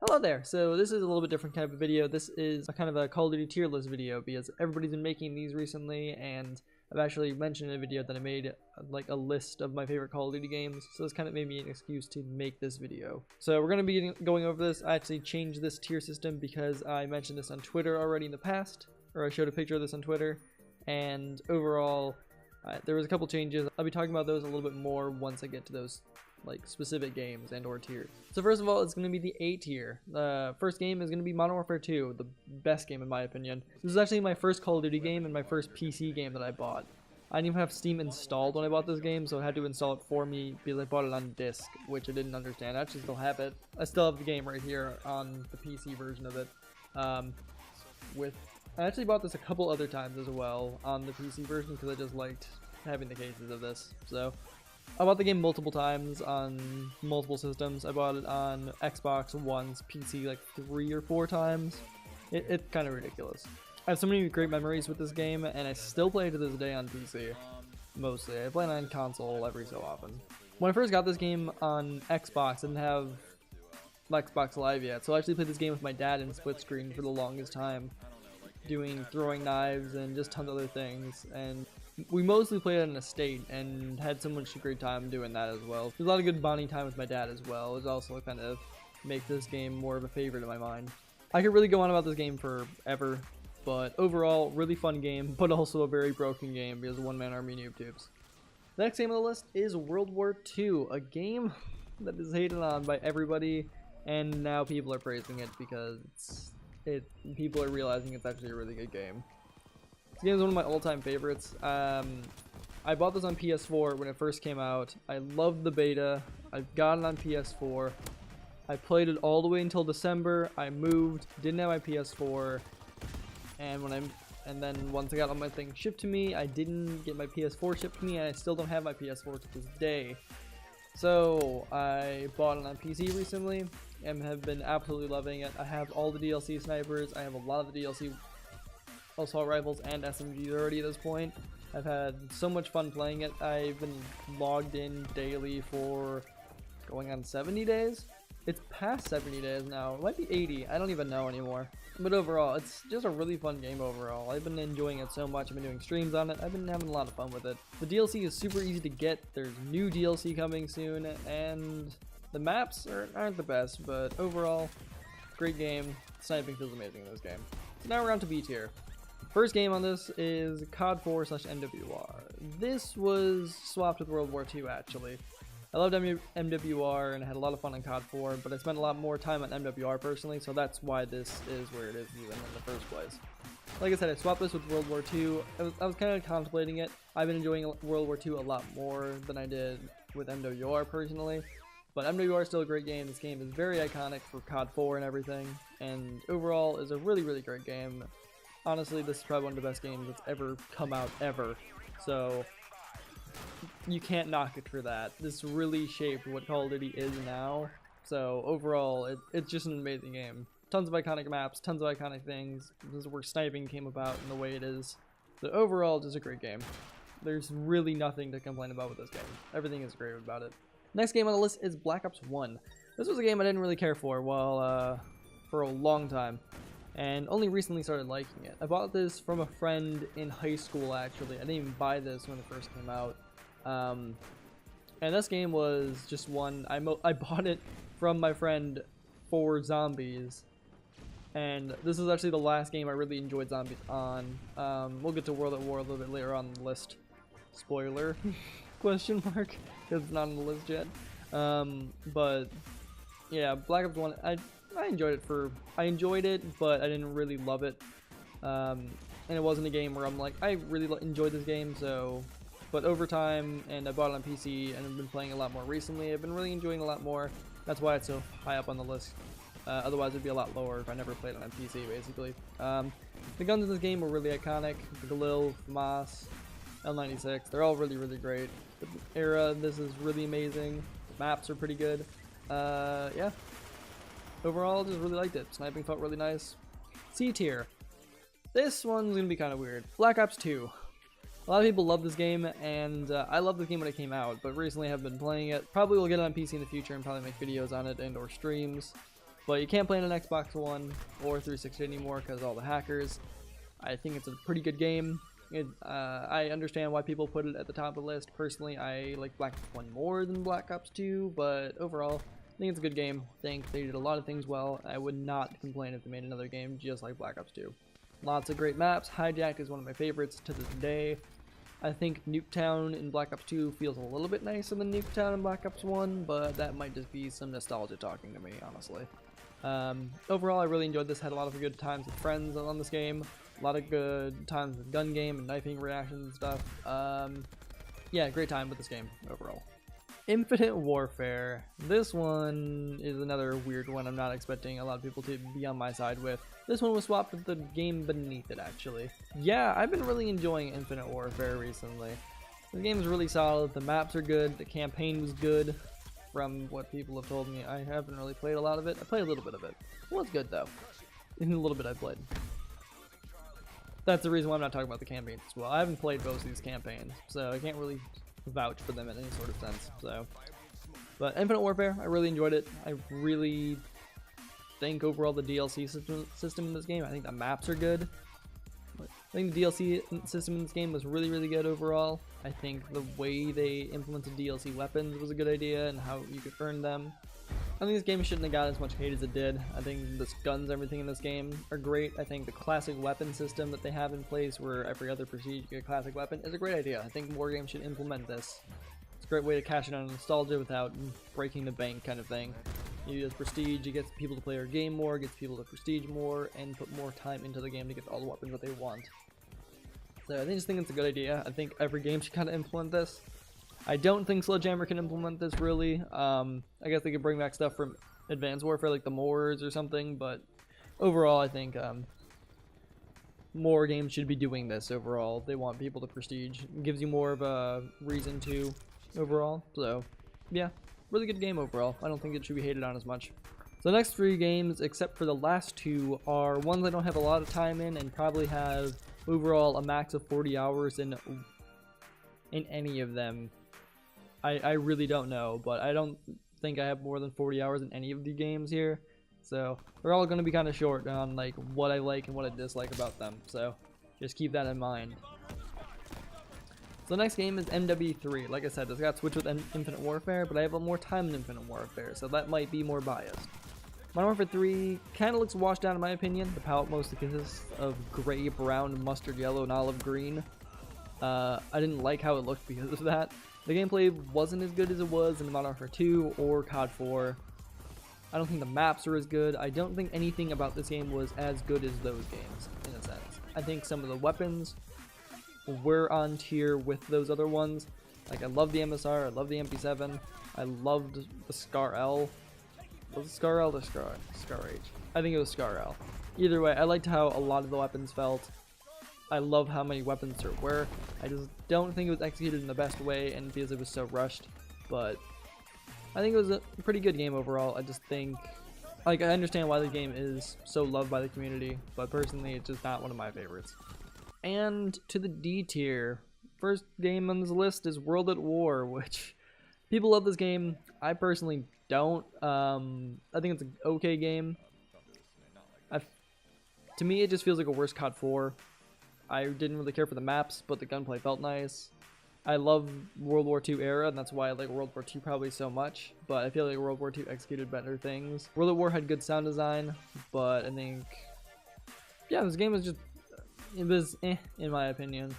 Hello there. So this is a little bit different kind of a video. This is a kind of a Call of Duty tier list video because everybody's been making these recently, and I've actually mentioned in a video that I made like a list of my favorite Call of Duty games. So this kind of made me an excuse to make this video. So we're going to be going over this. I actually changed this tier system because I mentioned this on Twitter already in the past, or I showed a picture of this on Twitter, and overall there was a couple changes. I'll be talking about those a little bit more once I get to those like specific games and or tiers. So first of all, it's going to be the A tier. The first game is going to be Modern Warfare 2, the best game in my opinion. This is actually my first Call of Duty game and my first PC game that I bought. I didn't even have Steam installed when I bought this game, so I had to install it for me because I bought it on disc, which I didn't understand. I actually still have it. I still have the game right here on the PC version of it. I actually bought this a couple other times as well on the PC version because I just liked having the cases of this. So I bought the game multiple times on multiple systems. I bought it on Xbox once, PC like 3 or 4 times. It's kind of ridiculous. I have so many great memories with this game, and I still play it to this day on PC. Mostly. I play it on console every so often. When I first got this game on Xbox, I didn't have Xbox Live yet, so I actually played this game with my dad in split screen for the longest time, doing throwing knives and just tons of other things. And we mostly played it on a state and had so much great time doing that as well. There's a lot of good bonding time with my dad as well. It's also kind of make this game more of a favorite in my mind. I could really go on about this game forever, but overall, really fun game, but also a very broken game because of one-man army noob tubes. The next game on the list is World War II, a game that is hated on by everybody, and now people are praising it because people are realizing it's actually a really good game. This game is one of my all-time favorites. I bought this on PS4 when it first came out. I loved the beta. I got it on PS4. I played it all the way until December. I moved, didn't have my PS4, and then once I got all my things shipped to me, I didn't get my PS4 shipped to me, and I still don't have my PS4 to this day. So I bought it on PC recently and have been absolutely loving it. I have all the DLC snipers. I have a lot of the DLC assault rifles and SMGs already at this point. I've had so much fun playing it. I've been logged in daily for going on 70 days. It's past 70 days now. It might be 80. I don't even know anymore. But overall, it's just a really fun game overall. I've been enjoying it so much. I've been doing streams on it. I've been having a lot of fun with it. The DLC is super easy to get. There's new DLC coming soon, and the maps aren't the best, but overall, great game. Sniping feels amazing in this game. So now we're on to B tier. First game on this is COD 4/MWR. This was swapped with World War II actually. I loved MWR and I had a lot of fun on COD 4, but I spent a lot more time on MWR personally, so that's why this is where it is even in the first place. Like I said, I swapped this with World War II. I was kind of contemplating it. I've been enjoying World War II a lot more than I did with MWR personally, but MWR is still a great game. This game is very iconic for COD 4 and everything, and overall is a really, really great game. Honestly, this is probably one of the best games that's ever come out ever, so you can't knock it for that. This really shaped what Call of Duty is now, so overall, it's just an amazing game. Tons of iconic maps, tons of iconic things. This is where sniping came about in the way it is. So overall, just a great game. There's really nothing to complain about with this game. Everything is great about it. Next game on the list is Black Ops 1. This was a game I didn't really care for for a long time, and only recently started liking it. I bought this from a friend in high school actually. I didn't even buy this when it first came out. And this game was just one, I bought it from my friend for zombies, and this is actually the last game I really enjoyed zombies on. We'll get to World at War a little bit later on the list. Spoiler, question mark, because it's not on the list yet. But yeah, Black Ops 1, I enjoyed it, but I didn't really love it. And it wasn't a game where I'm like, I really enjoyed this game, so. But over time, and I bought it on PC, and I've been playing a lot more recently. I've been really enjoying it a lot more. That's why it's so high up on the list. Otherwise, it'd be a lot lower if I never played it on PC, basically. The guns in this game were really iconic. The Galil, FAMAS, L96, they're all really, really great. The era, this is really amazing. The maps are pretty good. Yeah. Overall, just really liked it. Sniping felt really nice. C tier. This one's gonna be kind of weird. Black Ops 2. A lot of people love this game, and I loved this game when it came out, but recently I have been playing it. Probably will get it on PC in the future and probably make videos on it and or streams. but you can't play it on Xbox One or 360 anymore because of all the hackers. I think it's a pretty good game. I understand why people put it at the top of the list. Personally, I like Black Ops 1 more than Black Ops 2, but overall, I think it's a good game. I think they did a lot of things well. I would not complain if they made another game just like Black Ops 2. Lots of great maps. Hijack is one of my favorites to this day. I think Nuketown in Black Ops 2 feels a little bit nicer than Nuketown in Black Ops 1, but that might just be some nostalgia talking to me, honestly. Overall, I really enjoyed this. Had a lot of good times with friends on this game. A lot of good times with gun game and knifing reactions and stuff. Yeah, great time with this game overall. Infinite Warfare. This one is another weird one I'm not expecting a lot of people to be on my side with. This one was swapped with the game beneath it, actually. Yeah, I've been really enjoying Infinite Warfare recently. The game is really solid, the maps are good, the campaign was good, from what people have told me. I haven't really played a lot of it. I played a little bit of it. It was good, though. In the little bit I played. That's the reason why I'm not talking about the campaigns as well. I haven't played both of these campaigns, so I can't really vouch for them in any sort of sense. So, but Infinite Warfare, I really enjoyed it. I really think overall the DLC system in this game, I think the maps are good. I think the DLC system in this game was really good overall. I think the way they implemented DLC weapons was a good idea and how you could earn them. I think this game shouldn't have got as much hate as it did. I think the guns, everything in this game are great. I think the classic weapon system that they have in place where every other prestige you get a classic weapon is a great idea. I think more games should implement this. It's a great way to cash in on nostalgia without breaking the bank kind of thing. You use prestige, it gets people to play your game more, gets people to prestige more, and put more time into the game to get all the weapons that they want. So I just think it's a good idea. I think every game should kind of implement this. I don't think Sledgehammer can implement this really. I guess they could bring back stuff from Advanced Warfare like the Moors or something, but overall I think more games should be doing this overall. They want people to prestige. It gives you more of a reason to overall. So yeah, really good game overall. I don't think it should be hated on as much. So the next 3 games, except for the last 2, are ones I don't have a lot of time in and probably have overall a max of 40 hours in any of them. I really don't know, but I don't think I have more than 40 hours in any of the games here. So they're all going to be kind of short on like what I like and what I dislike about them. So just keep that in mind. So the next game is MW3. Like I said, this got switched with Infinite Warfare, but I have more time in Infinite Warfare, so that might be more biased. Modern Warfare 3 kind of looks washed out in my opinion. The palette mostly consists of gray, brown, mustard yellow, and olive green. I didn't like how it looked because of that. The gameplay wasn't as good as it was in Modern Warfare 2 or COD 4. I don't think the maps are as good. I don't think anything about this game was as good as those games, in a sense. I think some of the weapons were on tier with those other ones. Like, I love the MSR, I love the MP7, I loved the Scar L. Was it Scar L or Scar H? I think it was Scar L. Either way, I liked how a lot of the weapons felt. I love how many weapons there were. I just don't think it was executed in the best way and because it was so rushed. But I think it was a pretty good game overall. I just think, like, I understand why the game is so loved by the community, but personally it's just not one of my favorites. And to the D tier, first game on this list is World at War, which people love this game. I personally don't. I think it's an okay game. To me, it just feels like a worse COD 4. I didn't really care for the maps, but the gunplay felt nice. I love World War II era, and that's why I like World War II probably so much, but I feel like World War II executed better things. World at War had good sound design, but I think, yeah, this game was just, it was in my opinion.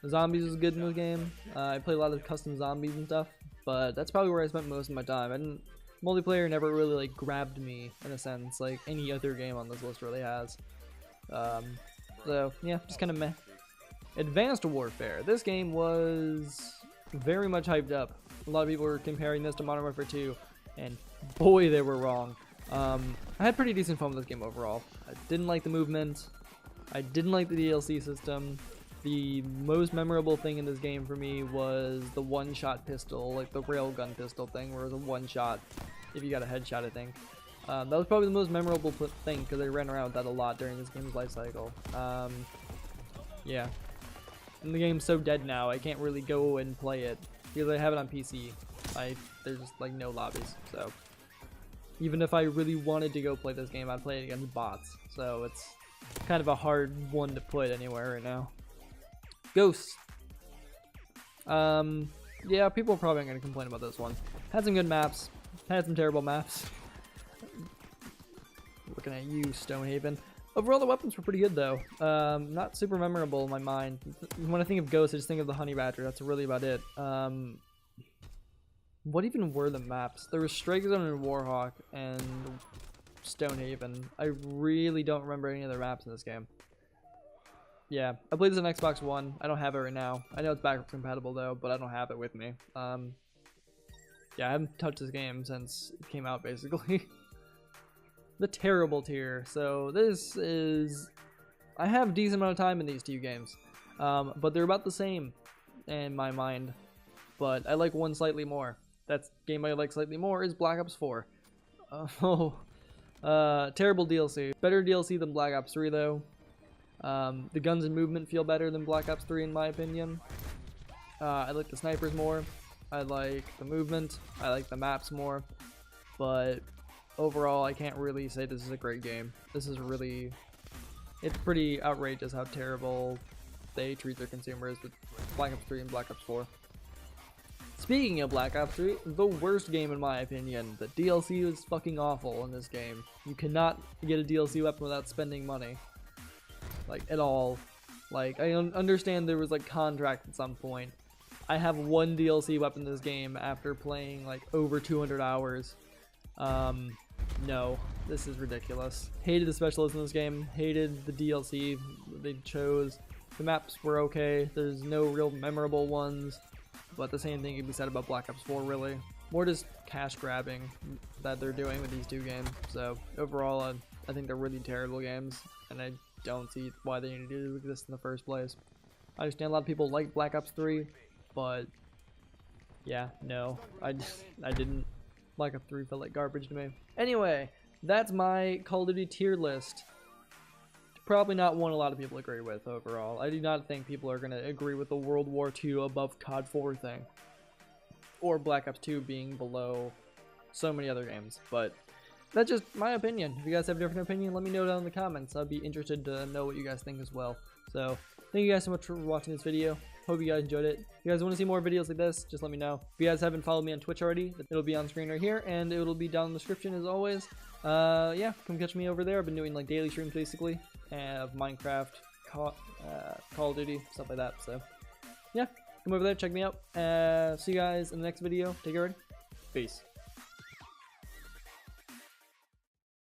The zombies was good in the game. I played a lot of custom zombies and stuff, but that's probably where I spent most of my time. Multiplayer never really like grabbed me in a sense, like any other game on this list really has. So yeah, just kind of meh. Advanced Warfare. This game was very much hyped up. A lot of people were comparing this to Modern Warfare 2, and boy, they were wrong. I had pretty decent fun with this game overall. I didn't like the movement. I didn't like the DLC system. The most memorable thing in this game for me was the one-shot pistol, like the railgun pistol thing, where it was a one-shot if you got a headshot, I think. That was probably the most memorable thing because I ran around with that a lot during this game's life cycle. Yeah. And the game's so dead now, I can't really go and play it because I have it on PC. There's just like no lobbies, so Even if I really wanted to go play this game, I'd play it against bots. So it's kind of a hard one to put anywhere right now. Ghosts. Yeah, people are probably going to complain about this one. Had some good maps. Had some terrible maps. Looking at you, Stonehaven. Overall, the weapons were pretty good, though. Not super memorable in my mind. When I think of Ghosts, I just think of the Honey Badger. That's really about it. What even were the maps? There was Strike Zone and Warhawk and Stonehaven. I really don't remember any other maps in this game. Yeah, I played this on Xbox One. I don't have it right now. I know it's backwards compatible though, but I don't have it with me. Yeah, I haven't touched this game since it came out, basically. The terrible tier. So this is... I have a decent amount of time in these two games, but they're about the same in my mind. But I like one slightly more. That game I like slightly more is Black Ops 4. Terrible DLC. Better DLC than Black Ops 3 though. The guns and movement feel better than Black Ops 3 in my opinion. I like the snipers more. I like the movement. I like the maps more. But overall, I can't really say this is a great game. This is really... It's pretty outrageous how terrible they treat their consumers with Black Ops 3 and Black Ops 4. Speaking of Black Ops 3, the worst game in my opinion. The DLC is fucking awful in this game. You cannot get a DLC weapon without spending money. Like, at all. Like, I understand there was, like, contract at some point. I have one DLC weapon in this game after playing, like, over 200 hours. No. This is ridiculous. Hated the specialists in this game. Hated the DLC they chose. The maps were okay. There's no real memorable ones. But the same thing can be said about Black Ops 4, really. More just cash grabbing that they're doing with these two games. So, overall, I think they're really terrible games. And I don't see why they need to do this in the first place. I understand a lot of people like Black Ops 3, but yeah, no, I didn't. Black Ops 3 felt like garbage to me. Anyway, that's my Call of Duty tier list. Probably not one a lot of people agree with overall. I do not think people are going to agree with the World War II above COD 4 thing. Or Black Ops 2 being below so many other games, but that's just my opinion. If you guys have a different opinion, let me know down in the comments. I'd be interested to know what you guys think as well. So, thank you guys so much for watching this video. Hope you guys enjoyed it. If you guys want to see more videos like this, just let me know. If you guys haven't followed me on Twitch already, it'll be on screen right here, and it'll be down in the description as always. Yeah, come catch me over there. I've been doing like daily streams basically, of Minecraft, Call of Duty, stuff like that. So, yeah, come over there, check me out. See you guys in the next video. Take care. Peace.